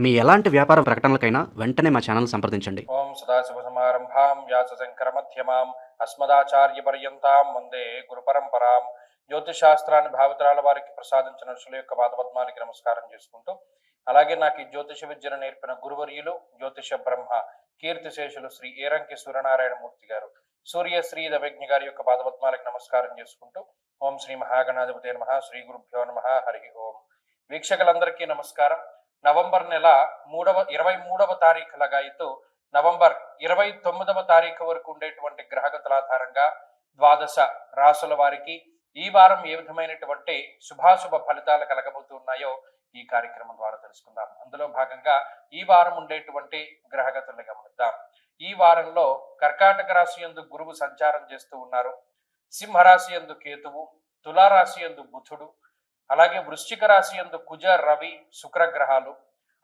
మీ ఎలాంటి వ్యాపార ప్రకటనలకైనా వెంటనే మా ఛానల్ సంప్రదించండి. ఓం సదాశివసమారంభాం వ్యాసశంకరమధ్యమాం అస్మదాచార్యపర్యంతాం వందే గురుపరంపరాం. జ్యోతిషాస్త్రాన్ని భావితరాల వారికి ప్రసాదించిన ఋషుల యొక్క పాదపద్మానికి నమస్కారం చేసుకుంటూ, అలాగే నాకు ఈ జ్యోతిష విద్యను నేర్పిన గురువర్యులు జ్యోతిష బ్రహ్మ కీర్తిశేషులు శ్రీ ఏరంకి సూర్యనారాయణమూర్తి గారు, సూర్యశ్రీ దవజ్ఞ గారి యొక్క పాదపద్మాలకు నమస్కారం చేసుకుంటూ, ఓం శ్రీ మహాగణాధిపతి నమః, శ్రీ గురుభ్యో నమః, హరి ఓం. వీక్షకులందరికీ నమస్కారం. నవంబర్ నెల 23వ తారీఖు లగాయితూ నవంబర్ 29వ తారీఖు వరకు ఉండేటువంటి గ్రహగతుల ఆధారంగా ద్వాదశ రాసుల వారికి ఈ వారం ఏ విధమైనటువంటి శుభాశుభ ఫలితాలు కలగబోతున్నాయో ఈ కార్యక్రమం ద్వారా తెలుసుకుందాం. అందులో భాగంగా ఈ వారం ఉండేటువంటి గ్రహగతులను గమనిద్దాం. ఈ వారంలో కర్కాటక రాశి యందు గురువు సంచారం చేస్తూ ఉన్నారు. సింహరాశి యందు కేతువు, తులారాశి యందు బుధుడు, అలాగే వృశ్చిక రాశి యందు కుజ, రవి, శుక్రగ్రహాలు,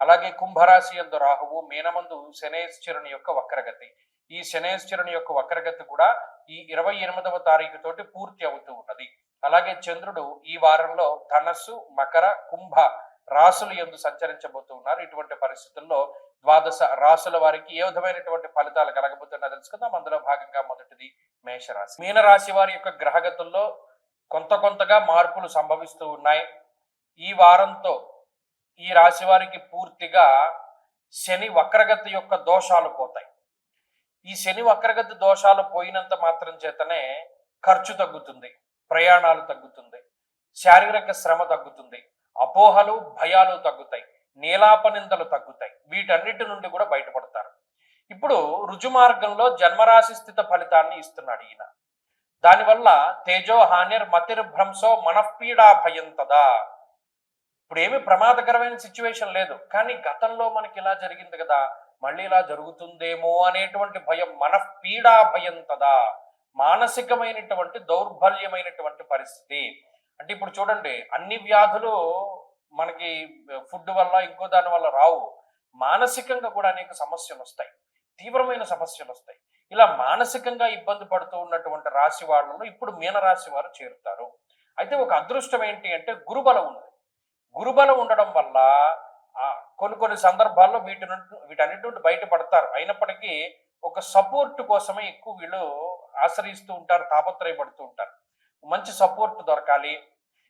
అలాగే కుంభరాశి యందు రాహువు, మీనమందు శనేశ్వరుని యొక్క వక్రగతి. ఈ శనేశ్వరుని యొక్క వక్రగతి కూడా ఈ 28వ తారీఖు తోటి పూర్తి అవుతూ ఉన్నది. అలాగే చంద్రుడు ఈ వారంలో ధనస్సు, మకర, కుంభ రాశులు యందు సంచరించబోతూ ఉన్నారు. ఇటువంటి పరిస్థితుల్లో ద్వాదశ రాశుల వారికి ఏ విధమైనటువంటి ఫలితాలు కలగబోతున్నా తెలుసుకుందాం. అందులో భాగంగా మొదటిది మేషరాశి. మీనరాశి వారి యొక్క గ్రహగతుల్లో కొంతగా మార్పులు సంభవిస్తూ ఉన్నాయి. ఈ వారంతో ఈ రాశి వారికి పూర్తిగా శని వక్రగతి యొక్క దోషాలు పోతాయి. ఈ శని వక్రగతి దోషాలు పోయినంత మాత్రం చేతనే ఖర్చు తగ్గుతుంది, ప్రయాణాలు తగ్గుతుంది, శారీరక శ్రమ తగ్గుతుంది, అపోహలు భయాలు తగ్గుతాయి, నీలాపనిందలు తగ్గుతాయి. వీటన్నిటి నుండి కూడా బయటపడతారు. ఇప్పుడు రుజుమార్గంలో జన్మరాశి స్థిత ఫలితాన్ని ఇస్తున్నాడు ఈయన. దానివల్ల తేజో హానిర్ మతిర్భ్రంశో మనఃపీడా భయంతదా. ఇప్పుడు ఏమి ప్రమాదకరమైన సిచ్యువేషన్ లేదు, కానీ గతంలో మనకి ఇలా జరిగింది కదా, మళ్ళీ ఇలా జరుగుతుందేమో అనేటువంటి భయం, మనఃపీడా భయంతదా, మానసికమైనటువంటి దౌర్బల్యమైనటువంటి పరిస్థితి. అంటే ఇప్పుడు చూడండి, అన్ని వ్యాధులు మనకి ఫుడ్ వల్ల ఇంకో దాని వల్ల రావు. మానసికంగా కూడా అనేక సమస్యలు వస్తాయి, తీవ్రమైన సమస్యలు వస్తాయి. ఇలా మానసికంగా ఇబ్బంది పడుతూ ఉన్నటువంటి రాశి వాళ్ళలో ఇప్పుడు మీనరాశి వారు చేరుతారు. అయితే ఒక అదృష్టం ఏంటి అంటే గురుబలం ఉంది. గురుబలం ఉండడం వల్ల కొన్ని సందర్భాల్లో వీటన్నిటి నుండి బయటపడతారు. అయినప్పటికీ ఒక సపోర్ట్ కోసమే ఎక్కువ వీళ్ళు ఆశ్రయిస్తూ ఉంటారు, తాపత్రయపడుతూ ఉంటారు. మంచి సపోర్ట్ దొరకాలి,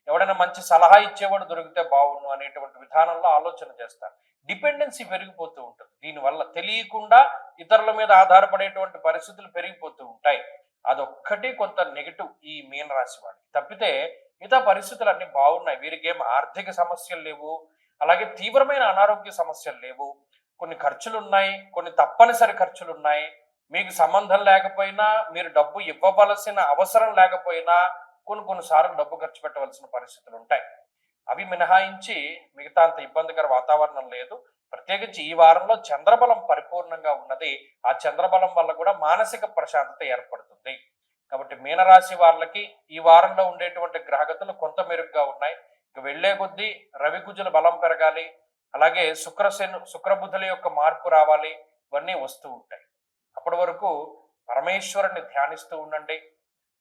ఎవడైనా మంచి సలహా ఇచ్చేవాడు దొరికితే బాగుండు అనేటువంటి విధానంలో ఆలోచన చేస్తారు. డిపెండెన్సీ పెరిగిపోతూ ఉంటుంది. దీనివల్ల తెలియకుండా ఇతరుల మీద ఆధారపడేటువంటి పరిస్థితులు పెరిగిపోతూ ఉంటాయి. అదొక్కటి కొంత నెగిటివ్ ఈ మీన రాశి వాడికి. తప్పితే మిగతా పరిస్థితులు అన్ని బాగున్నాయి. వీరికి ఏం ఆర్థిక సమస్యలు లేవు, అలాగే తీవ్రమైన అనారోగ్య సమస్యలు లేవు. కొన్ని ఖర్చులు ఉన్నాయి, కొన్ని తప్పనిసరి ఖర్చులు ఉన్నాయి. మీకు సంబంధం లేకపోయినా, మీరు డబ్బు ఇవ్వవలసిన అవసరం లేకపోయినా కొన్నిసార్లు డబ్బు ఖర్చు పెట్టవలసిన పరిస్థితులు ఉంటాయి. అవి మినహాయించి మిగతా అంత ఇబ్బందికర వాతావరణం లేదు. ప్రత్యేకించి ఈ వారంలో చంద్రబలం పరిపూర్ణంగా ఉన్నది. ఆ చంద్రబలం వల్ల కూడా మానసిక ప్రశాంతత ఏర్పడుతుంది. కాబట్టి మీనరాశి వాళ్ళకి ఈ వారంలో ఉండేటువంటి గ్రహగతులు కొంత మెరుగ్గా ఉన్నాయి. ఇక వెళ్లే కొద్దీ రవి కుజుల బలం పెరగాలి, అలాగే శుక్రబుధుల యొక్క మార్పు రావాలి. ఇవన్నీ వస్తూ ఉంటాయి. అప్పటి వరకు పరమేశ్వరుని ధ్యానిస్తూ ఉండండి.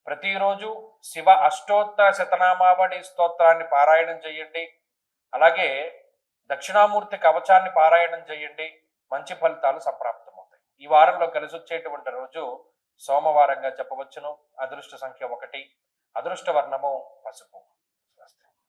ప్రతిరోజు శివ అష్టోత్తర శతనామావళి స్తోత్రాన్ని పారాయణం చేయండి. అలాగే దక్షిణామూర్తి కవచాన్ని పారాయణం చేయండి. మంచి ఫలితాలు సంప్రాప్తమవుతాయి. ఈ వారంలో కలిసి వచ్చేటువంటి రోజు సోమవారంగా చెప్పవచ్చును. అదృష్ట సంఖ్య 1, అదృష్ట వర్ణము పసుపు.